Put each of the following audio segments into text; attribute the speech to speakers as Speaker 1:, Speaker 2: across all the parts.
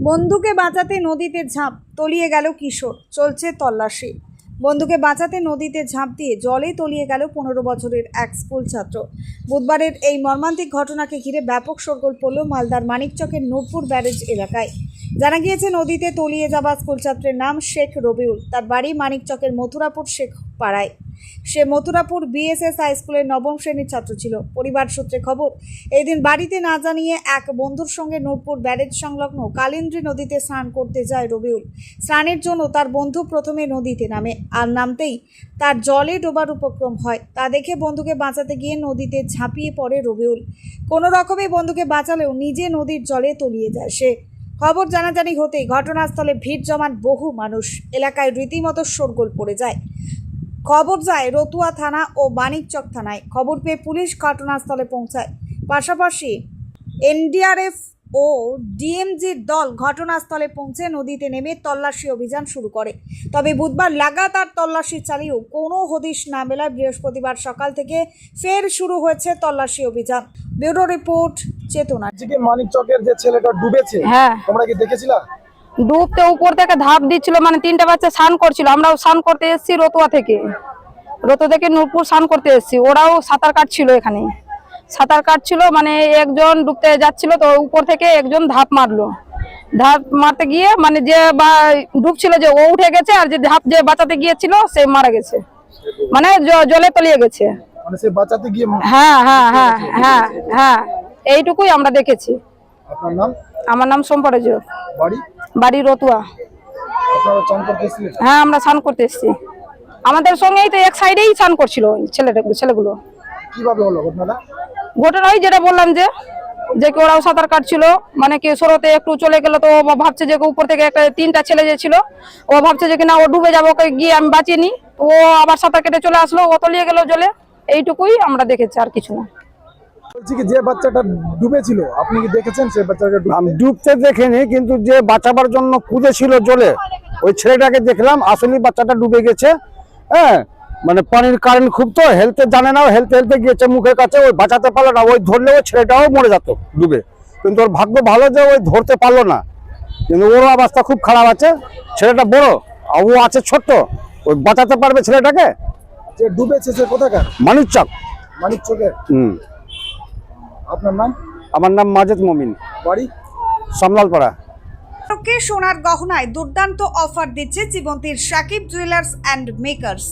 Speaker 1: বন্ধুকে বাঁচাতে নদীতে ঝাঁপ, তলিয়ে গেল কিশোর, চলছে তল্লাশি। বন্ধুকে বাঁচাতে নদীতে ঝাঁপ দিয়ে জলে তলিয়ে গেল 15 বছরের এক স্কুল ছাত্র। বুধবারের এই মর্মান্তিক ঘটনাকে ঘিরে ব্যাপক শোরগোল পড়ল মালদার মানিকচকের নূরপুর ব্যারেজ এলাকায়। জানা গিয়েছে, নদীতে তলিয়ে যাওয়া স্কুল ছাত্রের নাম শেখ রবিউল। তার বাড়ি মানিকচকের মথুরাপুর শেখ পাড়ায়। সে মথুরাপুর বিএসএস হাই স্কুলের 9ম শ্রেণীর ছাত্র ছিল। পরিবার সূত্রে খবর, এই দিন বাড়িতে না জানিয়ে এক বন্ধুর সঙ্গে নূরপুর ব্যারেজ সংলগ্ন কালিন্দ্রী নদীতে স্নান করতে যায় রবিউল। স্নানের জন্য তার বন্ধু প্রথমে নদীতে নামে, আর নামতেই তার জলে ডোবার উপক্রম হয়। তা দেখে বন্ধুকে বাঁচাতে গিয়ে নদীতে ঝাঁপিয়ে পড়ে রবিউল। কোনো রকমে বন্ধুকে বাঁচালেও নিজে নদীর জলে তলিয়ে যায় সে। খবর জানাজানি হতেই ঘটনাস্থলে ভিড় জমান বহু মানুষ। এলাকায় রীতিমতো শোরগোল পড়ে যায়। খবর যায় রতুয়া থানা ও মানিকচক থানায়। খবর পেয়ে পুলিশ ঘটনাস্থলে পৌঁছায়। পাশাপাশি এনডিআরএফ ও ডিএমজির দল ঘটনাস্থলে পৌঁছে নদীতে নেমে তল্লাশি অভিযান শুরু করে। তবে বুধবার লাগাতার তল্লাশি চালিয়েও কোনো হদিশ না মেলায় বৃহস্পতিবার সকাল থেকে ফের শুরু হয়েছে তল্লাশি অভিযান। ব্যুরো রিপোর্ট, চেতনা।
Speaker 2: মানিকচকের যে ছেলেটা ডুবেছে, তোমরা কি দেখেছিলা?
Speaker 3: ডুবতে উপর থেকে ধাপ দিচ্ছিল, মানে 3টা বাচ্চা স্নান করছিল। আমরাও স্নান করতে এসেছি রতুয়া থেকে নূরপুর স্নান করতে এসেছি। ওরাও সাঁতার কাটছিল, এখানে সাঁতার কাটছিল, মানে একজন ডুবতে যাচ্ছিল, তো উপর থেকে একজন ধাপ মারলো। ধাপ মারতে গিয়ে মানে যে ডুবছিল যে ও উঠে গেছে, আর যে ধাপ যে বাঁচাতে গিয়েছিল সে মারা গেছে, মানে জলে তলিয়ে গেছে।
Speaker 2: মানে সে বাঁচাতে গিয়ে
Speaker 3: হ্যাঁ হ্যাঁ হ্যাঁ হ্যাঁ হ্যাঁ, এইটুকুই আমরা দেখেছি।
Speaker 2: আপনার নাম?
Speaker 3: আমার নাম সম্পরেজ। বাড়ি রতুয়া।
Speaker 2: আপনারা চান করতে এসেছিলেন?
Speaker 3: হ্যাঁ, আমরা স্নান করতে এসেছি। আমাদের সঙ্গেই তো এক সাইডেই স্নান করছিল ওই ছেলেগুলো।
Speaker 2: কিভাবে হলো ঘটনাটা?
Speaker 3: ঘটনা ওই যেটা বললাম, যে কি ওরাও সাঁতার কাটছিল, মানে কি স্রোতে একটু চলে গেল, তো ও ভাবছে যে উপর থেকে একটা 3টা ছেলে যে ছিল, ও ভাবছে যে কিনা ও ডুবে যাবো, ওকে গিয়ে আমি বাঁচিয়ে নি। ও আবার সাঁতার কেটে চলে আসলো, ও তলিয়ে গেল জলে। এইটুকুই আমরা দেখেছি, আর কিছু না।
Speaker 2: বলছি কি, যে বাচ্চাটা ডুবেছিল আপনি কি দেখেছেন? সেই বাচ্চাটাকে
Speaker 4: আমি ডুবতে দেখিনি, কিন্তু যে বাঁচাবার জন্য কুদেছিল জলে, ওই ছেলেটাকে দেখলাম। আসলে বাচ্চাটা ডুবে গেছে। হ্যাঁ, মানে পানির কারেন্ট খুব, তো হেলতে জানে না, হেলতে গিয়েছে মুখের কাছে, ওই বাঁচাতে পারলো না। ওই ধরলে ওই ছেলেটাও মরে যেত ডুবে, কিন্তু ওর ভাগ্য ভালো যে ওই ধরতে পারলো না। কিন্তু ওর অবস্থা খুব খারাপ আছে। ছেলেটা বড় আর ও আছে ছোট্ট, ওই বাঁচাতে পারবে ছেলেটাকে?
Speaker 2: যে ডুবেছে সে কোথাকার?
Speaker 4: মানিকচকের।
Speaker 2: আপনার নাম?
Speaker 4: আমার নাম মাজেদ মমিন,
Speaker 2: বাড়ি
Speaker 4: সামলালপাড়া।
Speaker 1: সোনার গহনায় দুর্দান্ত অফার দিচ্ছে জীবন্তীর Sakib jewellers and makers.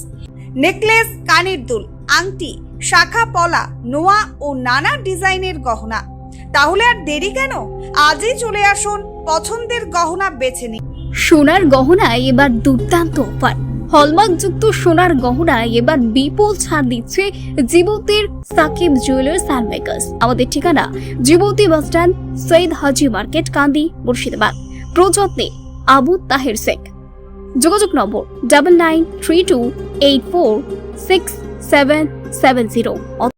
Speaker 1: Necklace, কানের দুল, আংটি, শাখা পলা, নোয়া ও নানা ডিজাইনের গহনা। তাহলে আর দেরি কেন? আজই চলে আসুন, পছন্দের গহনা বেছে নিন।
Speaker 5: সোনার গহনায় এবার দুর্দান্ত অফার। হলমার্কযুক্ত সোনার গহনায় এবার বিপুল ছাড় দিচ্ছে জীবন্তীর সাকিব জুয়েলার্স অ্যান্ড মেকার্স। আমাদের ঠিকানা জীবন্তী বাস স্ট্যান্ড, সৈয়দ হাজি মার্কেট, কান্দি, মুর্শিদাবাদ। প্রযত্নে আবু তাহের শেখ। যোগাযোগ নম্বর 9932846770।